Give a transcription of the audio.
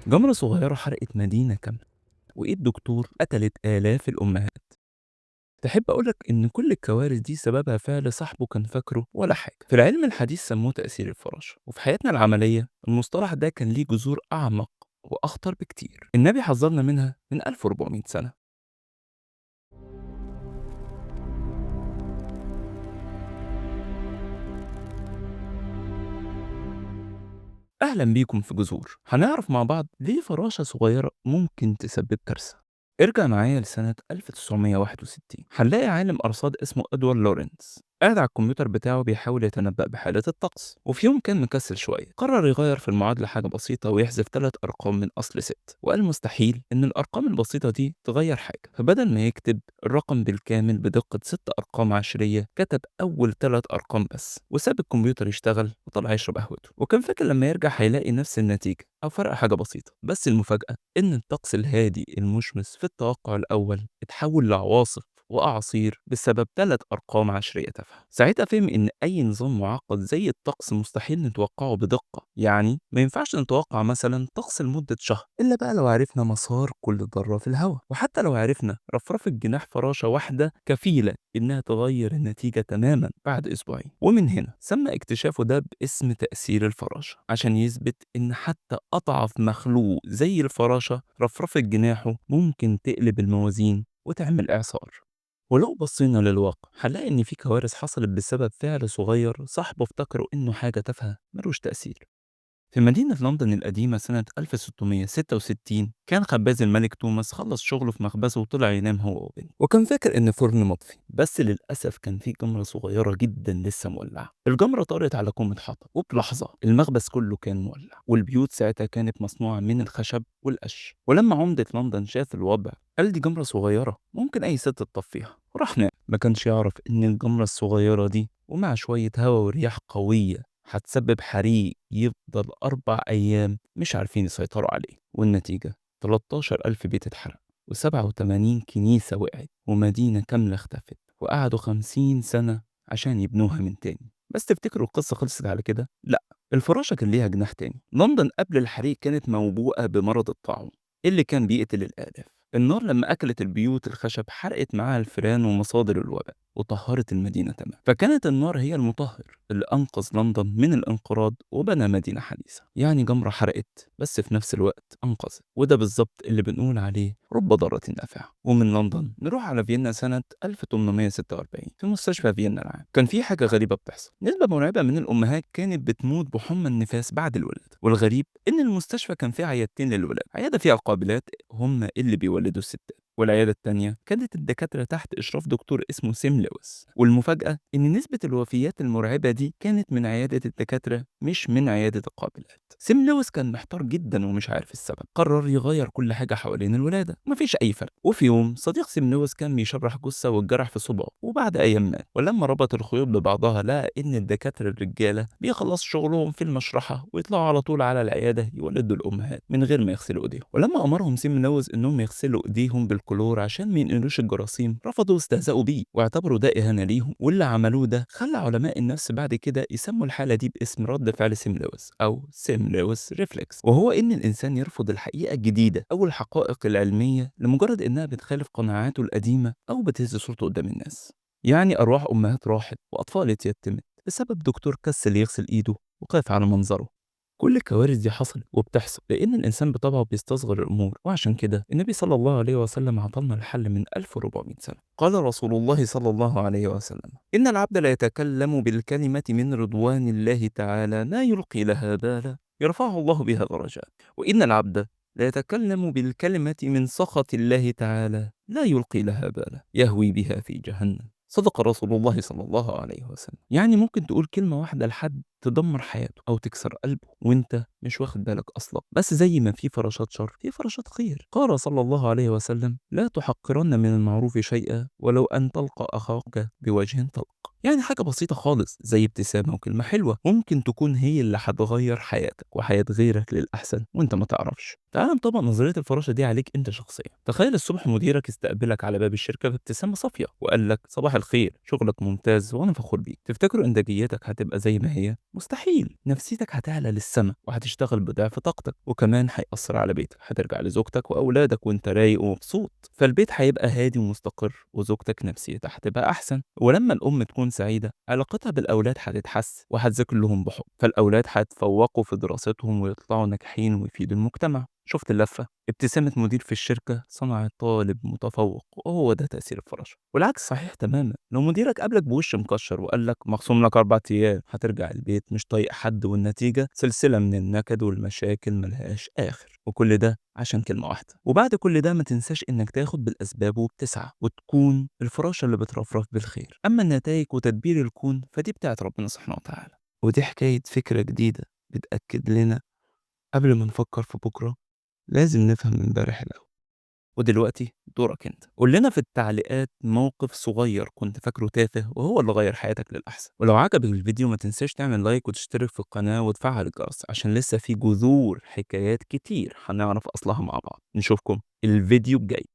جمرة صغيرة حرقت مدينة كاملة، وإيد دكتور قتلت آلاف الأمهات. تحب أقولك إن كل الكوارث دي سببها فعل صاحبه كان فاكره ولا حاجة. في العلم الحديث سموه تأثير الفراشة، وفي حياتنا العملية المصطلح ده كان ليه جذور أعمق وأخطر بكتير. النبي حذرنا منها من 1400 سنة. أهلا بيكم في جذور. هنعرف مع بعض ليه فراشة صغيرة ممكن تسبب كارثة. ارجع معايا لسنة 1961، هنلاقي عالم أرصاد اسمه إدوارد لورنس قاعد على الكمبيوتر بتاعه بيحاول يتنبأ بحالة الطقس. وفي يوم كان مكسل شوية، قرر يغير في المعادلة حاجة بسيطة ويحذف 3 أرقام من أصل 6، وقال مستحيل إن الأرقام البسيطة دي تغير حاجة. فبدل ما يكتب الرقم بالكامل بدقة 6 أرقام عشرية، كتب أول 3 أرقام بس وساب الكمبيوتر يشتغل وطلع يشرب قهوته. وكان فاكر لما يرجع هيلاقي نفس النتيجة أو فرق حاجة بسيطة. بس المفاجأة إن الطقس الهادي المشمس في التوقع الأول اتحول لعواصف وأعاصير بسبب 3 أرقام عشرية تافهة. ساعتها فهم إن أي نظام معقد زي الطقس مستحيل نتوقعه بدقة. يعني ما ينفعش نتوقع مثلا طقس لمدة شهر إلا بقى لو عرفنا مسار كل ذرة في الهواء، وحتى لو عرفنا رفرفة جناح فراشة واحدة كفيلة إنها تغير النتيجة تماما بعد أسبوعين. ومن هنا سمى اكتشافه ده باسم تأثير الفراشة، عشان يثبت إن حتى أضعف مخلوق زي الفراشة رفرفة جناحه ممكن تقلب الموازين وتعمل إعصار. ولو بصينا للواقع هنلاقي إن في كوارث حصلت بسبب فعل صغير صاحبه افتكره إنه حاجة تافهة ملوش تأثير. في مدينة لندن القديمة سنة 1666، كان خباز الملك توماس خلص شغله في مخبزه وطلع ينام هو وبنته، وكان فاكر إن فرن مطفي. بس للأسف كان في جمرة صغيرة جدا لسه مولعة. الجمرة طارت على كومة حطب، وبلحظة المخبز كله كان مولع، والبيوت ساعتها كانت مصنوعة من الخشب والقش. ولما عمدة لندن شاف الوضع قال دي جمرة صغيرة ممكن أي ست تطفيها، وراح نام. ما كانش يعرف إن الجمرة الصغيرة دي ومع شوية هوا ورياح قوية هتسبب حريق يفضل 4 أيام مش عارفين يسيطروا عليه. والنتيجة 13,000 بيت اتحرق، و87 كنيسة وقعت، ومدينة كاملة اختفت، وقعدوا 50 سنة عشان يبنوها من تاني. بس تفتكروا القصة خلصت على كده؟ لأ، الفراشة كان ليها جناح تاني. لندن قبل الحريق كانت موبوءة بمرض الطاعون اللي كان بيقتل الآلاف. النار لما أكلت البيوت الخشب حرقت معاها الفئران ومصادر الوباء وطهرت المدينة تمام. فكانت النار هي المطهر اللي أنقذ لندن من الانقراض وبنى مدينة حديثة. يعني جمرة حرقت بس في نفس الوقت أنقذت، وده بالظبط اللي بنقول عليه رب ضارة نافعة. ومن لندن نروح على فيينا سنة 1846. في مستشفى فيينا العام كان في حاجة غريبة بتحصل. نسبة مرعبة من الأمهات كانت بتموت بحمى النفاس بعد الولادة. والغريب إن المستشفى كان فيه عيادتين للولادة، عيادة فيها القابلات هم اللي بيولدوا الستات، والعيادة التانية كانت الدكاترة تحت إشراف دكتور اسمه سيم لويس. والمفاجأة إن نسبة الوفيات المرعبة دي كانت من عيادة الدكاترة مش من عيادة القابلات. سيم لويس كان محتار جدا ومش عارف السبب. قرر يغير كل حاجة حوالين الولادة، مفيش أي فرق. وفي يوم صديق سيم لويس كان بيشرح جثة والجرح في صبعه، وبعد أيام مات. ولما ربط الخيوط ببعضها لقى إن الدكاترة الرجالة بيخلصوا شغلهم في المشرحة ويطلعوا على طول على العيادة يولدوا الأمهات من غير ما يغسلوا إيديهم. ولما أمرهم سيم لويس إنهم يغسلوا إيديهم بالكلور عشان ما ينقلوش الجراثيم، رفضوا واستهزأوا بيه واعتبروا ده إهانة ليهم. واللي عملوه ده خلى علماء النفس بعد كده يسموا الحالة دي باسم رد فعل سيم لويس أو سيم لويس ريفلكس، وهو إن الإنسان يرفض الحقيقة الجديدة أو الحقائق العلمية لمجرد إنها بتخالف قناعاته القديمة أو بتهز صورته قدام الناس. يعني أرواح أمهات راحت وأطفال اتيتمت بسبب دكتور كسل يغسل إيده وخاف على منظره. كل الكوارث دي حصلت وبتحصل لأن الإنسان بطبعه بيستصغر الأمور، وعشان كده النبي صلى الله عليه وسلم عطلنا الحل من 1400 سنة. قال رسول الله صلى الله عليه وسلم: إن العبد لا يتكلم بالكلمة من رضوان الله تعالى لا يلقي لها بالا يرفعه الله بها درجات، وإن العبد لا يتكلم بالكلمة من سخط الله تعالى لا يلقي لها بالا يهوي بها في جهنم. صدق رسول الله صلى الله عليه وسلم. يعني ممكن تقول كلمة واحدة لحد تدمر حياته أو تكسر قلبه وانت مش واخد بالك أصلا. بس زي ما في فراشات شر في فراشات خير. قال صلى الله عليه وسلم: لا تحقرن من المعروف شيئا ولو أن تلقى أخاك بوجه طلق. يعني حاجة بسيطة خالص زي ابتسامة وكلمة حلوة ممكن تكون هي اللي هتغير حياتك وحياة غيرك للأحسن وانت ما تعرفش. تعال نطبق نظرية الفراشة دي عليك أنت شخصيا. تخيل الصبح مديرك استقبلك على باب الشركة بابتسامة صافية وقال لك صباح الخير، شغلك ممتاز وأنا فخور بيك. تفتكروا إنتاجيتك هتبقى زي ما هي؟ مستحيل. نفسيتك هتعلى للسما وهتشتغل بضعف طاقتك، وكمان هيأثر على بيتك. هترجع لزوجتك وأولادك وأنت رايق ومبسوط، فالبيت هيبقى هادي ومستقر، وزوجتك نفسيتها هتبقى أحسن. ولما الأم تكون سعيدة علاقتها بالأولاد هتتحسن وهتذاكر لهم بحب، فالأولاد هيتفوقوا في دراستهم ويطلعوا ناجحين ويفيدوا المجتمع. شفت اللفة؟ ابتسامة مدير في الشركة صنعت طالب متفوق، وهو ده تأثير الفراشة. والعكس صحيح تماما. لو مديرك قابلك بوش مكشر وقال لك مخصوم لك 4 أيام، هترجع البيت مش طايق حد، والنتيجة سلسلة من النكد والمشاكل ملهاش آخر. وكل ده عشان كلمة واحدة. وبعد كل ده ما تنساش إنك تاخد بالأسباب وبتسعى وتكون الفراشة اللي بترفرف بالخير. أما النتائج وتدبير الكون فدي بتاعت ربنا سبحانه وتعالى. ودي حكاية فكرة جديدة بتأكد لنا قبل ما نفكر في بكرة لازم نفهم امبارح الأول. ودلوقتي دورك انت، قول لنا في التعليقات موقف صغير كنت فاكره تافه وهو اللي غير حياتك للأحسن. ولو عجبك الفيديو ما تنساش تعمل لايك وتشترك في القناة وتفعل الجرس، عشان لسه في جذور حكايات كتير هنعرف أصلها مع بعض. نشوفكم الفيديو الجاي.